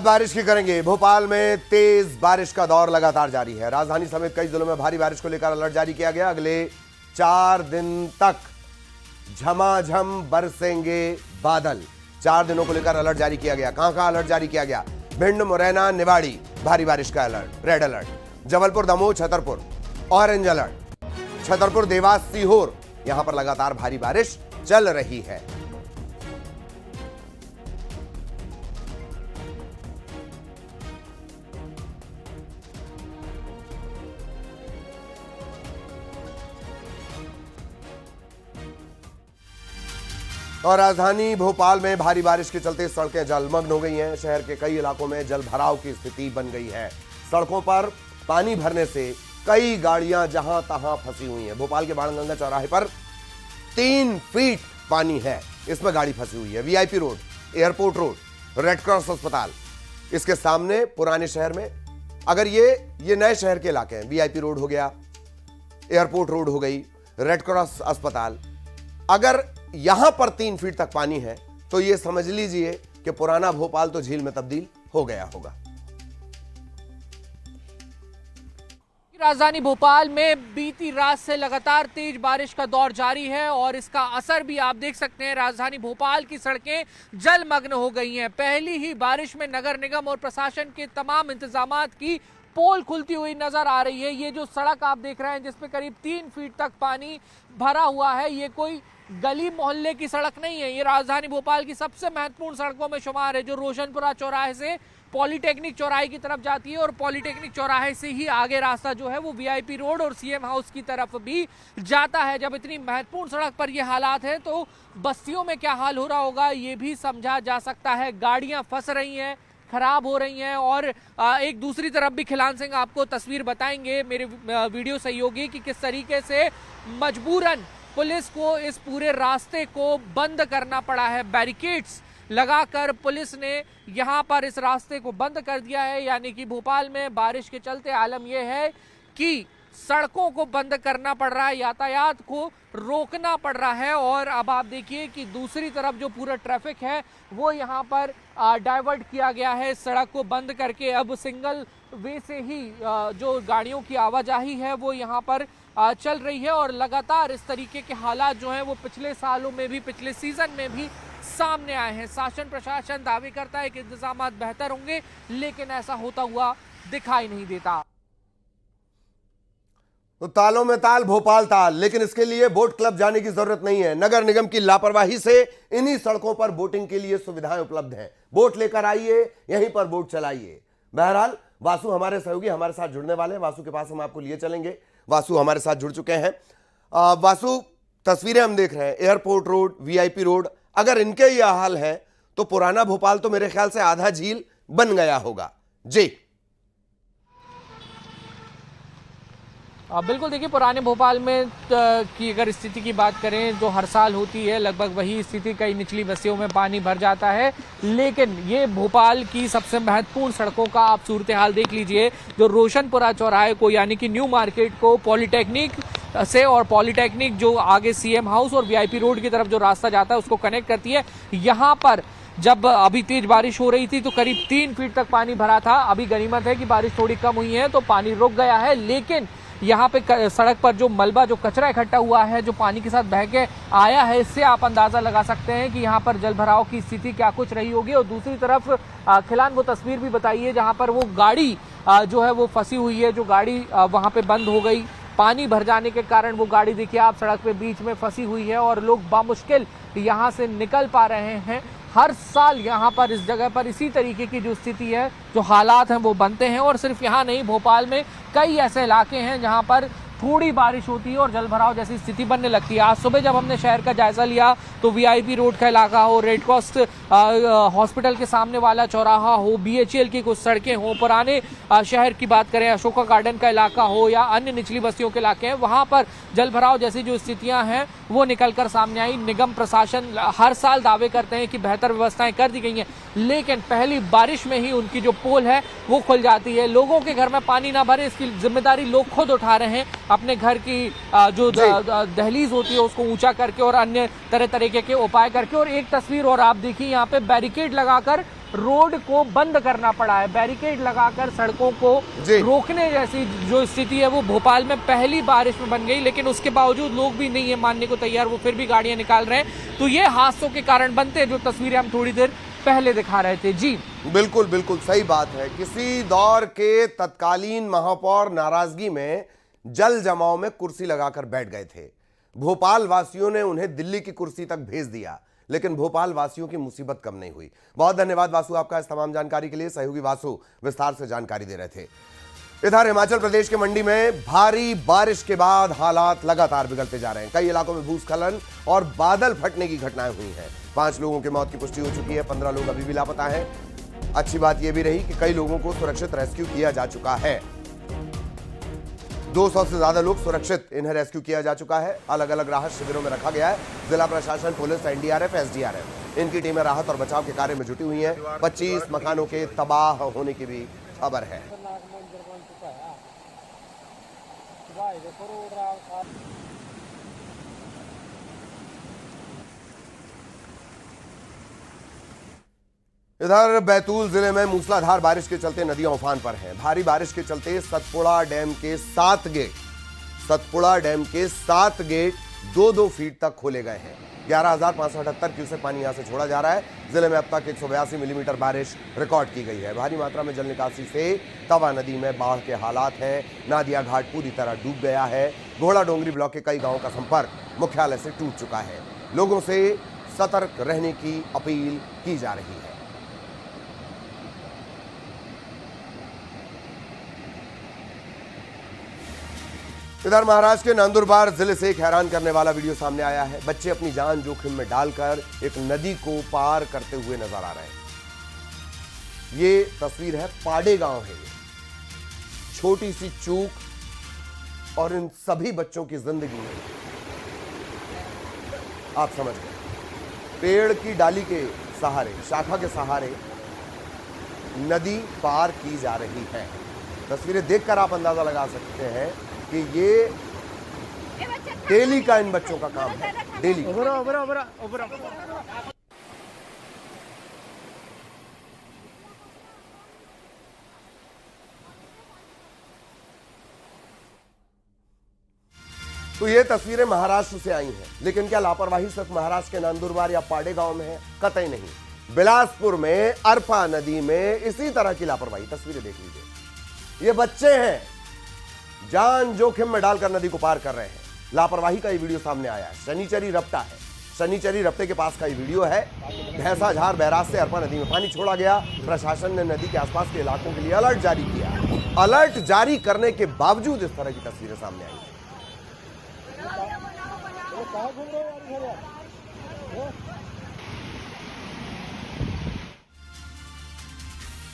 बारिश की करेंगे। भोपाल में तेज बारिश का दौर लगातार जारी है। राजधानी समेत कई जिलों में भारी बारिश को लेकर अलर्ट जारी किया गया। अगले 4 दिन तक झमाझम बरसेंगे बादल। 4 दिनों को लेकर अलर्ट जारी किया गया। कहां अलर्ट जारी किया गया? भिंड, मुरैना, निवाड़ी भारी बारिश का alert, red alert. Jabalpur, Damoh, Chhatarpur orange alert. Chhatarpur, Dewas, Sehore यहां पर लगातार भारी बारिश चल रही है। और राजधानी भोपाल में भारी बारिश के चलते सड़कें जलमग्न हो गई हैं। शहर के कई इलाकों में जल भराव की स्थिति बन गई है। सड़कों पर पानी भरने से कई गाड़ियां जहां तहां फंसी हुई हैं। भोपाल के बाणगंगा चौराहे पर 3 फीट पानी है, इसमें गाड़ी फंसी हुई है। VIP road, airport road, red cross अस्पताल, इसके सामने पुराने शहर में, अगर ये नए शहर के इलाके हैं, वीआईपी रोड हो गया, एयरपोर्ट रोड हो गई, रेड क्रॉस अस्पताल, अगर यहां पर 3 फीट तक पानी है तो यह समझ लीजिए कि पुराना भोपाल तो झील में तब्दील हो गया होगा। राजधानी भोपाल में बीती रात से लगातार तेज बारिश का दौर जारी है और इसका असर भी आप देख सकते हैं। राजधानी भोपाल की सड़कें जलमग्न हो गई हैं। पहली ही बारिश में नगर निगम और प्रशासन के तमाम इंतजामात की पोल खुलती हुई नजर आ रही है। ये जो सड़क आप देख रहे हैं जिसपे करीब 3 फीट तक पानी भरा हुआ है, ये कोई गली मोहल्ले की सड़क नहीं है। ये राजधानी भोपाल की सबसे महत्वपूर्ण सड़कों में शुमार है, जो रोशनपुरा चौराहे से पॉलिटेक्निक चौराहे की तरफ जाती है और पॉलिटेक्निक चौराहे से ही आगे रास्ता जो है वो वीआईपी रोड और सीएम हाउस की तरफ भी जाता है। जब इतनी महत्वपूर्ण सड़क पर ये हालात है तो बस्तियों में क्या हाल हो रहा होगा ये भी समझा जा सकता है। गाड़ियां फंस रही हैं, खराब हो रही हैं और एक दूसरी तरफ भी खिलान सिंह आपको तस्वीर बताएंगे, मेरे वीडियो सहयोगी, कि किस तरीके से मजबूरन पुलिस को इस पूरे रास्ते को बंद करना पड़ा है। बैरिकेड्स लगाकर पुलिस ने यहां पर इस रास्ते को बंद कर दिया है। यानी कि भोपाल में बारिश के चलते आलम यह है कि सड़कों को बंद करना पड़ रहा है, यातायात को रोकना पड़ रहा है। और अब आप देखिए कि दूसरी तरफ जो पूरा ट्रैफिक है वो यहाँ पर डाइवर्ट किया गया है। सड़क को बंद करके अब सिंगल वे से ही जो गाड़ियों की आवाजाही है वो यहाँ पर चल रही है। और लगातार इस तरीके के हालात जो हैं वो पिछले सालों में भी, पिछले सीजन में भी सामने आए हैं। शासन प्रशासन दावे करता है कि इंतजामात बेहतर होंगे, लेकिन ऐसा होता हुआ दिखाई नहीं देता। तो तालों में ताल, भोपाल ताल, लेकिन इसके लिए बोट क्लब जाने की जरूरत नहीं है। नगर निगम की लापरवाही से इन्हीं सड़कों पर बोटिंग के लिए सुविधाएं उपलब्ध हैं। बोट लेकर आइए, यहीं पर बोट चलाइए। बहरहाल वासु हमारे सहयोगी हमारे साथ जुड़ने वाले हैं। वासु के पास हम आपको लिए चलेंगे। वासु हमारे साथ जुड़ चुके हैं। वासु, तस्वीरें हम देख रहे हैं, एयरपोर्ट रोड, वीआईपी रोड, अगर इनके यह हाल है तो पुराना भोपाल तो मेरे ख्याल से आधा झील बन गया होगा। जी बिल्कुल, देखिए पुराने भोपाल में की अगर स्थिति की बात करें जो हर साल होती है, लगभग वही स्थिति, कई निचली बस्तियों में पानी भर जाता है। लेकिन ये भोपाल की सबसे महत्वपूर्ण सड़कों का आप सूरत हाल देख लीजिए। जो रोशनपुरा चौराहे को यानी कि न्यू मार्केट को पॉलिटेक्निक से और पॉलिटेक्निक जो आगे सीएम हाउस और वीआईपी रोड की तरफ जो रास्ता जाता है उसको कनेक्ट करती है। यहाँ पर जब अभी तेज बारिश हो रही थी तो करीब 3 फीट तक पानी भरा था। अभी गनीमत है कि बारिश थोड़ी कम हुई है तो पानी रुक गया है, लेकिन यहाँ पे सड़क पर जो मलबा, जो कचरा इकट्ठा हुआ है, जो पानी के साथ बह के आया है, इससे आप अंदाजा लगा सकते हैं कि यहाँ पर जल भराव की स्थिति क्या कुछ रही होगी। और दूसरी तरफ खिलान वो तस्वीर भी बताइए जहाँ पर वो गाड़ी जो है वो फंसी हुई है, जो गाड़ी वहाँ पे बंद हो गई पानी भर जाने के कारण। वो गाड़ी देखिए आप सड़क पे बीच में फंसी हुई है और लोग बामुश्किल यहाँ से निकल पा रहे हैं। हर साल यहाँ पर इस जगह पर इसी तरीके की जो स्थिति है, जो हालात हैं वो बनते हैं। और सिर्फ यहाँ नहीं, भोपाल में कई ऐसे इलाके हैं जहाँ पर थोड़ी बारिश होती है और जलभराव जैसी स्थिति बनने लगती है। आज सुबह जब हमने शहर का जायजा लिया तो वीआईपी रोड का इलाका हो, रेड क्रॉस हॉस्पिटल के सामने वाला चौराहा हो, बीएचईएल की कुछ सड़कें हो, पुराने शहर की बात करें, अशोका गार्डन का इलाका हो या अन्य निचली बस्तियों के इलाके हैं, वहां पर जलभराव जैसी जो स्थितियां हैं वो निकलकर सामने आई। निगम प्रशासन हर साल दावे करते हैं कि बेहतर व्यवस्थाएं कर दी गई हैं, लेकिन पहली बारिश में ही उनकी जो पोल है वो खुल जाती है। लोगों के घर में पानी ना भरे इसकी जिम्मेदारी लोग खुद उठा रहे हैं। अपने घर की जो दहलीज होती है उसको ऊंचा करके और अन्य तरह तरीके के उपाय करके। और एक तस्वीर और आप देखिए, यहाँ पे बैरिकेड लगाकर रोड को बंद करना पड़ा है, बैरिकेड लगाकर सड़कों को रोकने जैसी जो स्थिति है वो भोपाल में पहली बारिश में बन गई। लेकिन उसके बावजूद लोग भी नहीं है मानने को तैयार, वो फिर भी गाड़ियां निकाल रहे हैं। तो ये हादसों के कारण बनते हैं जो तस्वीरें हम थोड़ी देर पहले दिखा रहे थे। जी बिल्कुल बिल्कुल सही बात है। किसी दौर के तत्कालीन महापौर नाराजगी में जल जमाव में कुर्सी लगाकर बैठ गए थे। भोपाल वासियों ने उन्हें दिल्ली की कुर्सी तक भेज दिया, लेकिन भोपाल वासियों की मुसीबत कम नहीं हुई। बहुत धन्यवाद वासु आपका इस तमाम जानकारी के लिए। सहयोगी वासु विस्तार से जानकारी दे रहे थे। इधर हिमाचल प्रदेश के मंडी में भारी बारिश के बाद हालात लगातार बिगड़ते जा रहे हैं। कई इलाकों में भूस्खलन और बादल फटने की घटनाएं हुई हैं। 5 लोगों की मौत की पुष्टि हो चुकी है, 15 लोग अभी भी लापता हैं। अच्छी बात यह भी रही कि कई लोगों को सुरक्षित रेस्क्यू किया जा चुका है। 200 से ज्यादा लोग सुरक्षित इन्हें रेस्क्यू किया जा चुका है। अलग अलग राहत शिविरों में रखा गया है। जिला प्रशासन, पुलिस, एनडीआरएफ, एसडीआरएफ इनकी टीमें राहत और बचाव के कार्य में जुटी हुई हैं। 25 मकानों के तबाह होने की भी खबर है। इधर बैतूल जिले में मूसलाधार बारिश के चलते नदियां उफान पर हैं। भारी बारिश के चलते सतपुड़ा डैम के 7 गेट 2-2 फीट तक खोले गए हैं। 11,578 क्यूसेक पानी यहां से छोड़ा जा रहा है। जिले में अब तक 182 मिलीमीटर बारिश रिकॉर्ड की गई है। भारी मात्रा में जल निकासी से तवा नदी में बाढ़ के हालात हैं। नादिया घाट पूरी तरह डूब गया है। घोड़ा डोंगरी ब्लॉक के कई गांवों का संपर्क मुख्यालय से टूट चुका है। लोगों से सतर्क रहने की अपील की जा रही है। इधर महाराष्ट्र के नंदुरबार जिले से एक हैरान करने वाला वीडियो सामने आया है। बच्चे अपनी जान जोखिम में डालकर एक नदी को पार करते हुए नजर आ रहे हैं। ये तस्वीर है, पाडे गांव है। ये छोटी सी चूक और इन सभी बच्चों की जिंदगी में आप समझ गए। पेड़ की डाली के सहारे, शाखा के सहारे नदी पार की जा रही है। तस्वीरें देखकर आप अंदाजा लगा सकते हैं कि ये डेली का इन बच्चों का काम है। डेली तो ये तस्वीरें महाराष्ट्र से आई हैं। लेकिन क्या लापरवाही सिर्फ महाराष्ट्र के नंदुरबार या पाडे गांव में है? कतई नहीं। बिलासपुर में अरपा नदी में इसी तरह की लापरवाही। तस्वीरें देख लीजिए। ये बच्चे हैं, जान जोखिम में डालकर नदी को पार कर रहे हैं। लापरवाही का ये वीडियो सामने आया है। शनिचरी रपटा है। शनिचरी रपटे के पास का ये वीडियो है। भैंसाझार बैराज से अरपा नदी में पानी छोड़ा गया। प्रशासन ने नदी के आसपास के इलाकों के लिए अलर्ट जारी किया। अलर्ट जारी करने के बावजूद इस तरह की तस्वीरें सामने आई हैं।